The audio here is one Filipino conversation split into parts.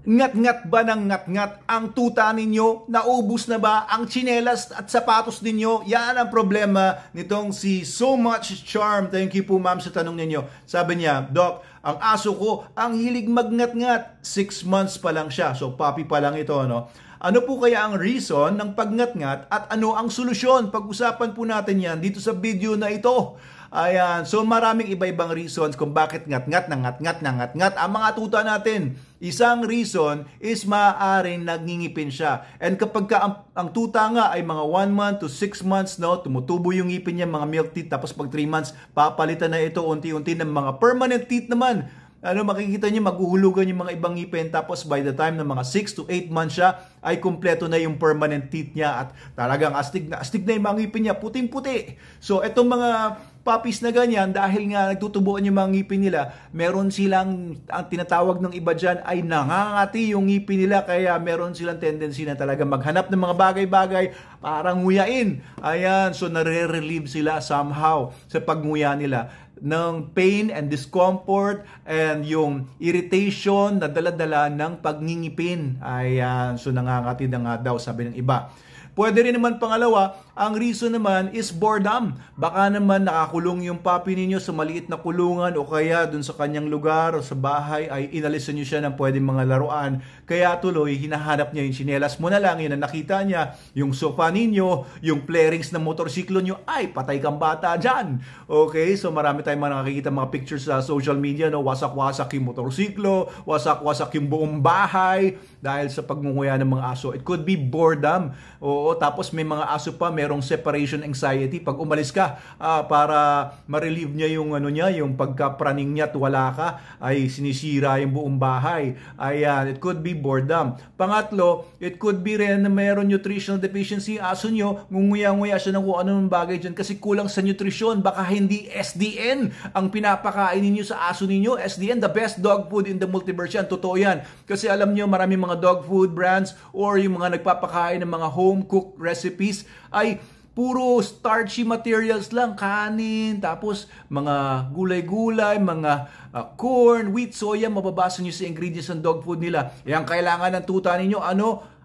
Ngat-ngat ba ng ngat-ngat ang tuta ninyo? Naubos na ba ang tsinelas at sapatos ninyo? Yan ang problema nitong si So Much Charm. Thank you po ma'am sa tanong ninyo. Sabi niya, Doc, ang aso ko ang hilig magngat-ngat. 6 months pa lang siya. So puppy pa lang ito, no? Ano po kaya ang reason ng pagngat-ngat at ano ang solusyon? Pag-usapan po natin yan dito sa video na ito. Ayan, so maraming iba-ibang reasons kung bakit ngat-ngat ang mga tuta natin. Isang reason is maaaring nagngingipin siya. And kapag ang tuta nga ay mga 1 month to 6 months, no, tumutubo yung ngipin niya, mga milk teeth, tapos pag 3 months, papalitan na ito unti-unti ng mga permanent teeth naman. Makikita niyo maghuhulugan yung mga ibang ngipin, tapos by the time ng mga 6 to 8 months siya ay kumpleto na yung permanent teeth niya at talagang astig na yung mga ngipin niya, puting-puti. So itong mga puppies na ganyan, dahil nga nagtutubuan yung mga ngipin nila, meron silang, ang tinatawag ng iba dyan ay nangangati yung ngipin nila, kaya meron silang tendency na talaga maghanap ng mga bagay-bagay para nguyain. Ayan, so nare-relieve sila somehow sa pagnguya nila ng pain and discomfort and yung irritation na dala-dala ng pagngingipin. Ayan, so nangangati na nga daw, sabi ng iba. Pwede rin naman pangalawa, ang reason naman is boredom. Baka naman nakakulong yung puppy ninyo sa maliit na kulungan o kaya dun sa kanyang lugar o sa bahay ay inalisan nyo siya ng pwedeng mga laruan. Kaya tuloy, hinahanap niya yung tsinelas mo na lang, yun ang nakita niya, yung sofa ninyo, yung flarings ng motorsiklo nyo, ay patay kang bata dyan. Okay, so marami tayong mga nakikita mga pictures sa social media, no? Wasak-wasak yung motorsiklo, wasak-wasak yung buong bahay dahil sa pagngunguya ng mga aso. It could be boredom. Oo, tapos may mga aso pa, merong separation anxiety. Pag umalis ka, para ma-relieve niya yung yung pagkapraning niya at wala ka, ay sinisira yung buong bahay. Ayan, it could be boredom. Pangatlo, it could be rin na mayroon nutritional deficiency yung aso nyo, ngunguya-nguya siya ng kung anong bagay dyan kasi kulang sa nutrisyon. Baka hindi SDN ang pinapakain ninyo sa aso ninyo. SDN, the best dog food in the multiverse yan. Totoo yan. Kasi alam nyo, marami mga dog food brands or yung mga nagpapakain ng mga home cooked recipes ay puro starchy materials lang, kanin, tapos mga gulay-gulay, mga corn, wheat, soya, mababasa nyo sa ingredients ng dog food nila. Yang kailangan ng tuta ninyo,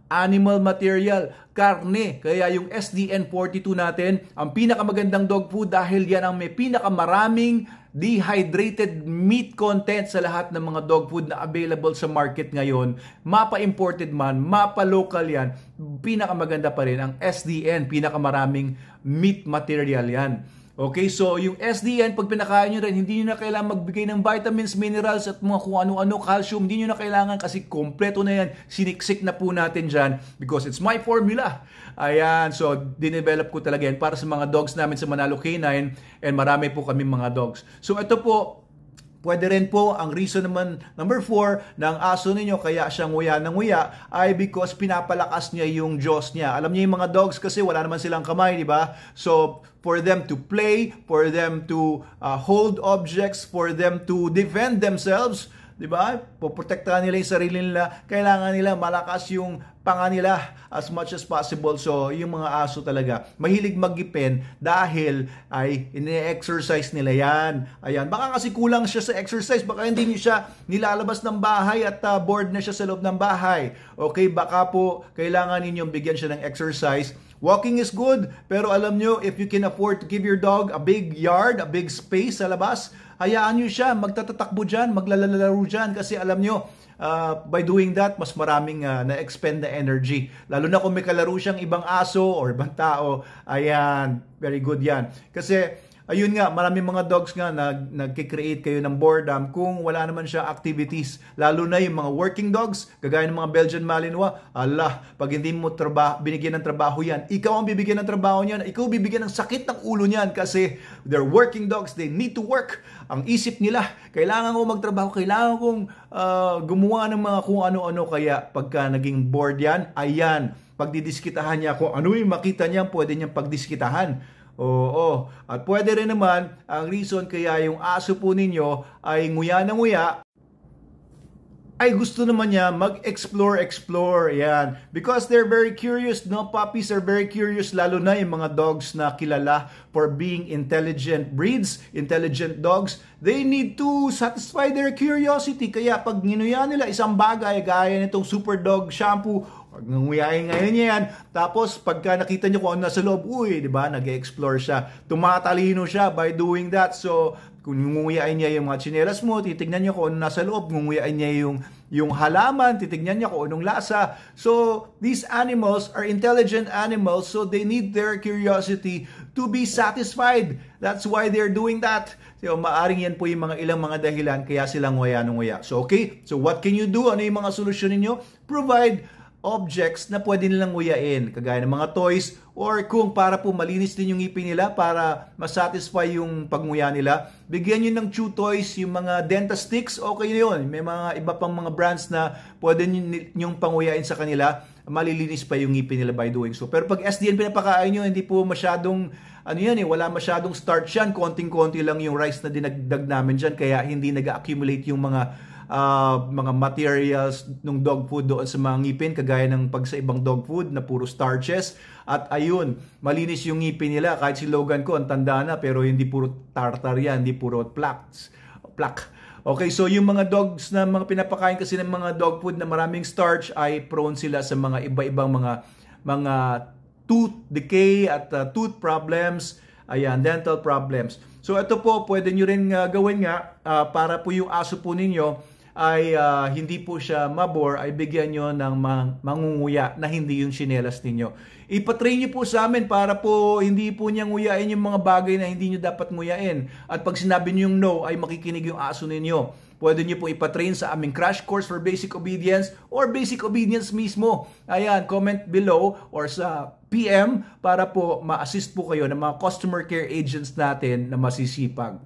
animal material, karne. Kaya yung SDN42 natin, ang pinakamagandang dog food dahil yan ang may pinakamaraming dehydrated meat content sa lahat ng mga dog food na available sa market ngayon. Mapa-imported man, mapa-local yan, pinakamaganda pa rin ang SDN, pinakamaraming meat material yan. Okay, so yung SDN, pag pinakain nyo rin, hindi nyo na kailangan magbigay ng vitamins, minerals, at mga kung ano-ano, calcium. Hindi nyo na kailangan kasi kompleto na yan. Siniksik na po natin dyan because it's my formula. Ayan, so dinevelop ko talaga yan para sa mga dogs namin sa Manalo Canine and marami po kami mga dogs. So ito po, pwede rin po, ang reason naman, number 4, ng aso ninyo kaya siya nguya ng nguya ay because pinapalakas niya yung jaws niya. Alam niyo yung mga dogs kasi wala naman silang kamay, di ba? So, for them to play, for them to hold objects, for them to defend themselves, di ba? Poprotektahan nila yung sarili nila. Kailangan nila malakas yung panga nila as much as possible. So, yung mga aso talaga, mahilig maggipin dahil ay ine-exercise nila yan. Ayan. Baka kasi kulang siya sa exercise. Baka hindi niya siya nilalabas ng bahay at bored na siya sa loob ng bahay. Okay, baka po kailangan ninyong bigyan siya ng exercise. Walking is good, pero alam nyo, if you can afford to give your dog a big yard, a big space sa labas, hayaan nyo siya, magtatatakbo dyan, maglalaro dyan, kasi alam nyo, by doing that, mas maraming na-expend na energy. Lalo na kung may kalaro siyang ibang aso or ibang tao, ayan, very good yan. Kasi, ayun nga, maraming mga dogs nga nagkikreate kayo ng boredom kung wala naman siya activities. Lalo na yung mga working dogs, kagaya ng mga Belgian Malinois. Pag hindi mo binigyan ng trabaho yan, ikaw ang bibigyan ng trabaho niyan, ikaw bibigyan ng sakit ng ulo niyan kasi they're working dogs, they need to work. Ang isip nila, kailangan kong magtrabaho, kailangan kong gumawa ng mga kung ano-ano. Kaya pagka naging bored yan, ayan, pagdidiskitahan niya kung ano yung makita niya, pwede niyang pagdiskitahan. Oo. At pwede rin naman, ang reason kaya yung aso po ninyo ay nguya na nguya ay gusto naman niya mag-explore. Yan. Because they're very curious, no? Puppies are very curious, lalo na yung mga dogs na kilala for being intelligent breeds, intelligent dogs. They need to satisfy their curiosity. Kaya pag ginuya nila isang bagay, gaya nitong Super Dog Shampoo, nguyain ngayon yan. Tapos, pagka nakita nyo kung ano nasa loob, uy, di ba, nag-explore siya. Tumatalino siya by doing that. So, kung nguyain niya yung mga tsinelas mo, titignan niya kung ano nasa loob. Nguyain niya yung halaman, titignan niya kung anong lasa. So, these animals are intelligent animals, so they need their curiosity to be satisfied. That's why they're doing that. So, maaring yan po yung mga ilang mga dahilan kaya sila nguya ng nguya. So, okay. So, what can you do? Ano yung mga solusyon ninyo? Provide objects na pwede nilang nguyain, kagaya ng mga toys, or kung para po malinis din yung ngipin nila para masatisfy yung pagnguya nila, bigyan nyo ng chew toys, yung mga Dentasticks, okay na yun. May mga iba pang mga brands na pwede nyong panguyain sa kanila, malilinis pa yung ngipin nila by doing so. Pero pag SDN pinapakain nyo, hindi po masyadong wala masyadong starch yan, konting-konti lang yung rice na dinagdag namin dyan, kaya hindi nag-accumulate yung mga materials ng dog food doon sa mga ngipin, kagaya ng pag sa ibang dog food na puro starches. At ayun, malinis yung ngipin nila. Kahit si Logan ko, ang tanda na, pero hindi puro tartar yan, hindi puro plaque. Okay, so yung mga dogs na mga pinapakain kasi ng mga dog food na maraming starch ay prone sila sa mga iba-ibang mga tooth decay at tooth problems, ayan, dental problems. So ito po, pwede nyo rin gawin nga para po yung aso po ninyo ay hindi po siya mabore, ay bigyan nyo ng mangunguya na hindi yung tsinelas ninyo. Ipatrain nyo po sa amin para po hindi po niya nguyain yung mga bagay na hindi nyo dapat nguyain. At pag sinabi nyo yung no, ay makikinig yung aso ninyo. Pwede nyo po ipatrain sa aming crash course for basic obedience or basic obedience mismo. Ayan, comment below or sa PM para po ma-assist po kayo ng mga customer care agents natin na masisipag.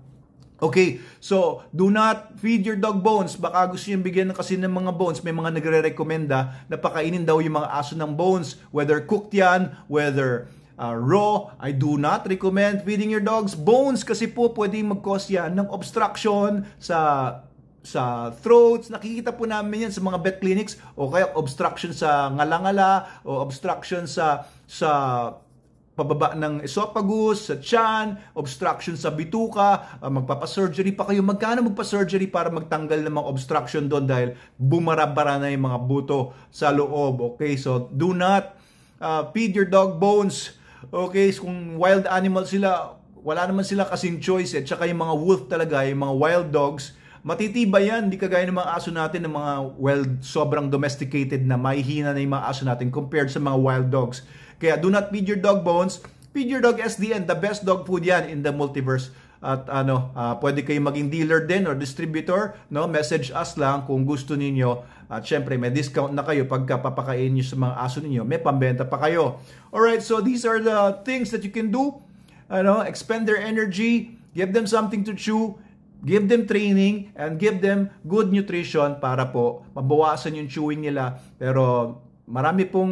Okay, so do not feed your dog bones. Baka gusto nyo bigyan kasi ng mga bones. May mga nagre-recommenda na pakainin daw yung mga aso ng bones. Whether cooked yan, whether raw, I do not recommend feeding your dogs bones kasi po pwedeng mag-cause yan ng obstruction sa throats. Nakikita po namin yan sa mga vet clinics, o kaya obstruction sa ngalangala, o obstruction sa pababa ng esophagus, sa tiyan, obstruction sa bituka, magpapasurgery pa kayo. Magkano magpa-surgery para magtanggal ng mga obstruction doon dahil bumarabara na yung mga buto sa loob. Okay, so do not feed your dog bones. Okay, so kung wild animal sila, wala naman sila kasing choice. At saka yung mga wolf talaga, yung mga wild dogs, matitibay yan, hindi kagaya ng mga aso natin, ng mga wild, sobrang domesticated na, mahihina na yung mga aso natin compared sa mga wild dogs. Kaya do not feed your dog bones, feed your dog SDN, the best dog food yan in the multiverse. At pwede kayo maging dealer din or distributor, no? Message us lang kung gusto ninyo. At syempre, may discount na kayo pagka papakain nyo sa mga aso ninyo, may pambenta pa kayo. Alright, so these are the things that you can do. Expend their energy, give them something to chew, give them training, and give them good nutrition para po mabawasan yung chewing nila. Pero marami po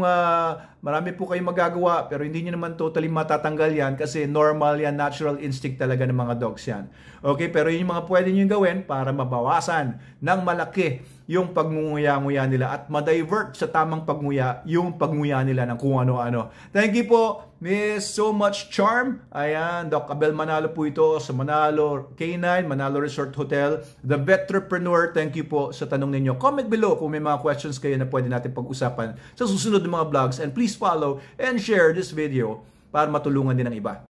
kayong magagawa, pero hindi nyo naman totally matatanggal yan kasi normal yan, natural instinct talaga ng mga dogs yan. Okay, pero yun yung mga pwede nyo gawin para mabawasan ng malaki yung pagnguya-nguya nila at ma-divert sa tamang pagnguya yung pagnguya nila ng kung ano-ano. Thank you po, Miss So Much Charm. Ayan, Doc Abel Manalo po ito sa Manalo K9, Manalo Resort Hotel. The Vetrepreneur, thank you po sa tanong ninyo. Comment below kung may mga questions kayo na pwede natin pag-usapan sa susunod ng mga vlogs. And please follow and share this video para matulungan din ng iba.